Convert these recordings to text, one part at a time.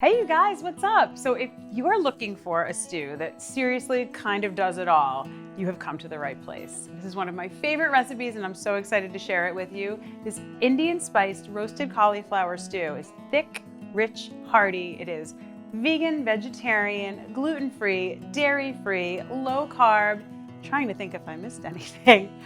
Hey you guys, what's up? So if you are looking for a stew that seriously kind of does it all, you have come to the right place. This is one of my favorite recipes and I'm so excited to share it with you. This Indian spiced roasted cauliflower stew is thick, rich, hearty. It is vegan, vegetarian, gluten-free, dairy-free, low carb. I'm trying to think if I missed anything.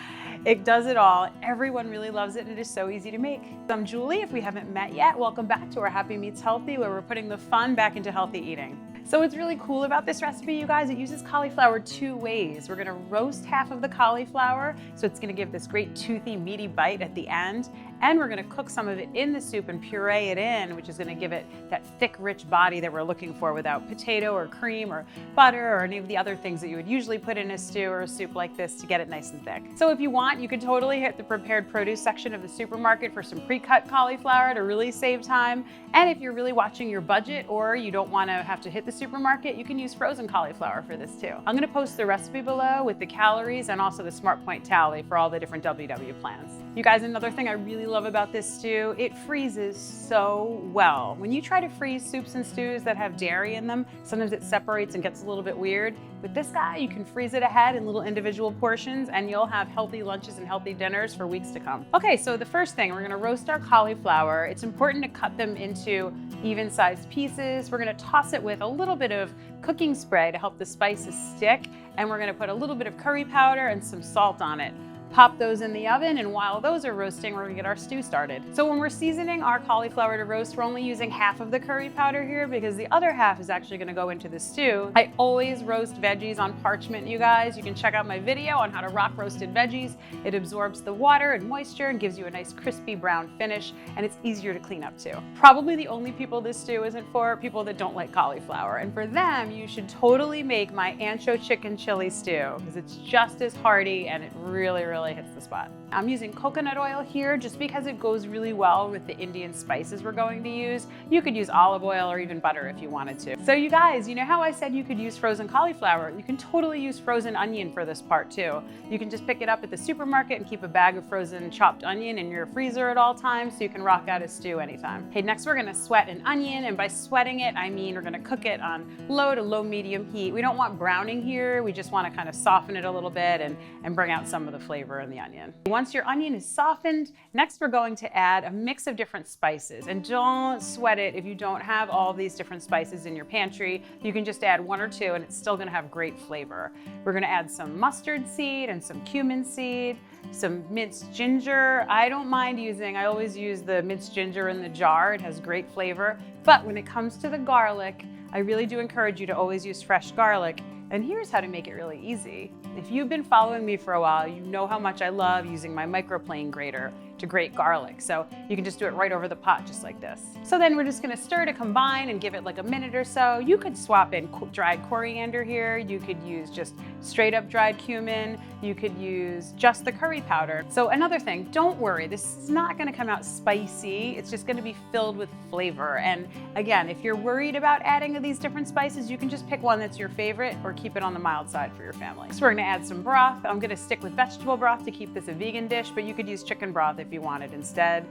It does it all. Everyone really loves it and it is so easy to make. I'm Julie. If we haven't met yet, welcome back to our Happy Meets Healthy, where we're putting the fun back into healthy eating. So what's really cool about this recipe, you guys, it uses cauliflower two ways. We're gonna roast half of the cauliflower, so it's gonna give this great toothy, meaty bite at the end. And we're gonna cook some of it in the soup and puree it in, which is gonna give it that thick, rich body that we're looking for without potato or cream or butter or any of the other things that you would usually put in a stew or a soup like this to get it nice and thick. So if you want, you could totally hit the prepared produce section of the supermarket for some pre-cut cauliflower to really save time. And if you're really watching your budget or you don't wanna have to hit the supermarket, you can use frozen cauliflower for this too. I'm gonna post the recipe below with the calories and also the Smart Point tally for all the different WW plans. You guys, another thing I really love about this stew, it freezes so well. When you try to freeze soups and stews that have dairy in them, sometimes it separates and gets a little bit weird. With this guy, you can freeze it ahead in little individual portions and you'll have healthy lunches and healthy dinners for weeks to come. Okay, so the first thing, we're gonna roast our cauliflower. It's important to cut them into even-sized pieces. We're gonna toss it with a little bit of cooking spray to help the spices stick, and we're gonna put a little bit of curry powder and some salt on it. Pop those in the oven, and while those are roasting, we're gonna get our stew started. So when we're seasoning our cauliflower to roast, we're only using half of the curry powder here because the other half is actually gonna go into the stew. I always roast veggies on parchment, you guys. You can check out my video on how to rock roasted veggies. It absorbs the water and moisture and gives you a nice crispy brown finish, and it's easier to clean up too. Probably the only people this stew isn't for, people that don't like cauliflower. And for them, you should totally make my ancho chicken chili stew because it's just as hearty and it really hits the spot. I'm using coconut oil here just because it goes really well with the Indian spices we're going to use. You could use olive oil or even butter if you wanted to. So you guys, you know how I said you could use frozen cauliflower? You can totally use frozen onion for this part too. You can just pick it up at the supermarket and keep a bag of frozen chopped onion in your freezer at all times so you can rock out a stew anytime. Okay, next we're gonna sweat an onion, and by sweating it, I mean we're gonna cook it on low to low medium heat. We don't want browning here, we just wanna kind of soften it a little bit and bring out some of the flavor in the onion. Once your onion is softened, next we're going to add a mix of different spices. And don't sweat it if you don't have all these different spices in your pantry. You can just add one or two and it's still gonna have great flavor. We're gonna add some mustard seed and some cumin seed, some minced ginger. I don't mind I always use the minced ginger in the jar. It has great flavor. But when it comes to the garlic, I really do encourage you to always use fresh garlic. And here's how to make it really easy. If you've been following me for a while, you know how much I love using my microplane grater to grate garlic. So you can just do it right over the pot, just like this. So then we're just gonna stir to combine and give it like a minute or so. You could swap in dried coriander here. You could use just straight up dried cumin. You could use just the curry powder. So another thing, don't worry, this is not gonna come out spicy. It's just gonna be filled with flavor. And again, if you're worried about adding these different spices, you can just pick one that's your favorite or keep it on the mild side for your family. So we're gonna add some broth. I'm gonna stick with vegetable broth to keep this a vegan dish, but you could use chicken broth if you wanted instead.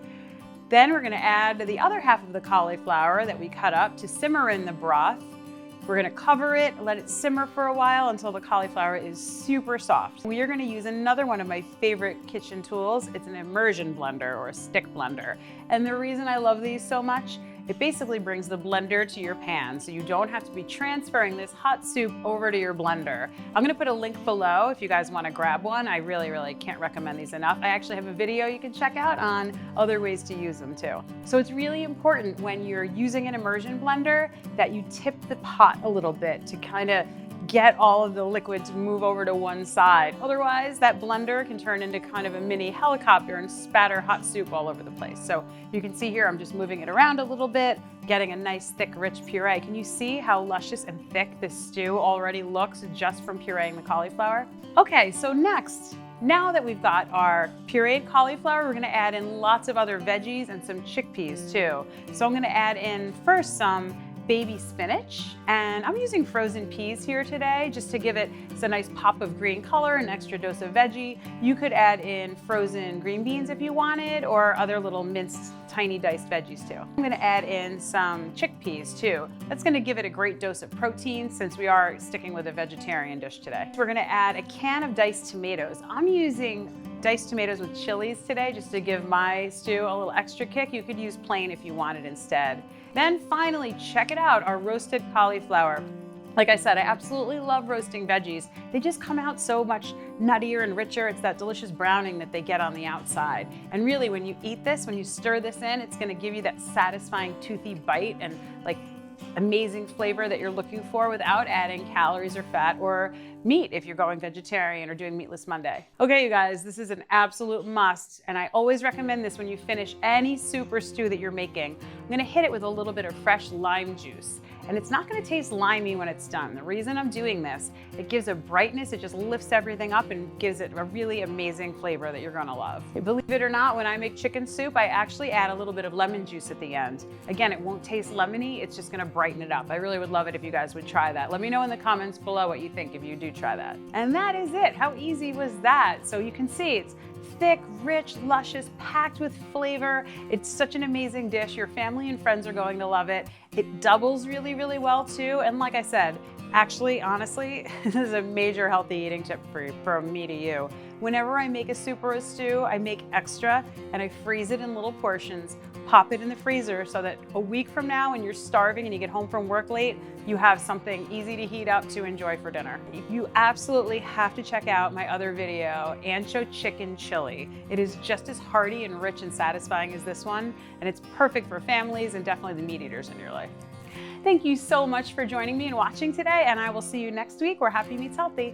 Then we're gonna add the other half of the cauliflower that we cut up to simmer in the broth. We're gonna cover it, let it simmer for a while until the cauliflower is super soft. We are gonna use another one of my favorite kitchen tools. It's an immersion blender or a stick blender. And the reason I love these so much, it basically brings the blender to your pan, so you don't have to be transferring this hot soup over to your blender. I'm gonna put a link below if you guys wanna grab one. I really can't recommend these enough. I actually have a video you can check out on other ways to use them too. So it's really important when you're using an immersion blender that you tip the pot a little bit to kind of get all of the liquid to move over to one side. Otherwise, that blender can turn into kind of a mini helicopter and spatter hot soup all over the place. So you can see here, I'm just moving it around a little bit, getting a nice, thick, rich puree. Can you see how luscious and thick this stew already looks just from pureeing the cauliflower? Okay, so next, now that we've got our pureed cauliflower, we're gonna add in lots of other veggies and some chickpeas too. So I'm gonna add in first some baby spinach, and I'm using frozen peas here today just to give it a nice pop of green color, an extra dose of veggie. You could add in frozen green beans if you wanted, or other little minced tiny diced veggies too. I'm gonna add in some chickpeas too. That's gonna give it a great dose of protein since we are sticking with a vegetarian dish today. We're gonna add a can of diced tomatoes. I'm using diced tomatoes with chilies today just to give my stew a little extra kick. You could use plain if you wanted instead. Then finally, check it out, our roasted cauliflower. Like I said, I absolutely love roasting veggies. They just come out so much nuttier and richer. It's that delicious browning that they get on the outside. And really, when you eat this, when you stir this in, it's gonna give you that satisfying toothy bite and like amazing flavor that you're looking for without adding calories or fat or meat if you're going vegetarian or doing Meatless Monday. Okay, you guys, this is an absolute must, and I always recommend this when you finish any soup or stew that you're making. I'm gonna hit it with a little bit of fresh lime juice. And it's not gonna taste limey when it's done. The reason I'm doing this, it gives a brightness, it just lifts everything up and gives it a really amazing flavor that you're gonna love. Believe it or not, when I make chicken soup, I actually add a little bit of lemon juice at the end. Again, it won't taste lemony, it's just gonna brighten it up. I really would love it if you guys would try that. Let me know in the comments below what you think if you do try that. And that is it. How easy was that? So you can see it's thick, rich, luscious, packed with flavor. It's such an amazing dish. Your family and friends are going to love it. It doubles really, really well too. And like I said, actually, honestly, this is a major healthy eating tip from me to you. Whenever I make a soup or a stew, I make extra and I freeze it in little portions, pop it in the freezer so that a week from now when you're starving and you get home from work late, you have something easy to heat up to enjoy for dinner. You absolutely have to check out my other video, Ancho Chicken Chili. It is just as hearty and rich and satisfying as this one, and it's perfect for families and definitely the meat eaters in your life. Thank you so much for joining me and watching today, and I will see you next week where Happy Meets Healthy.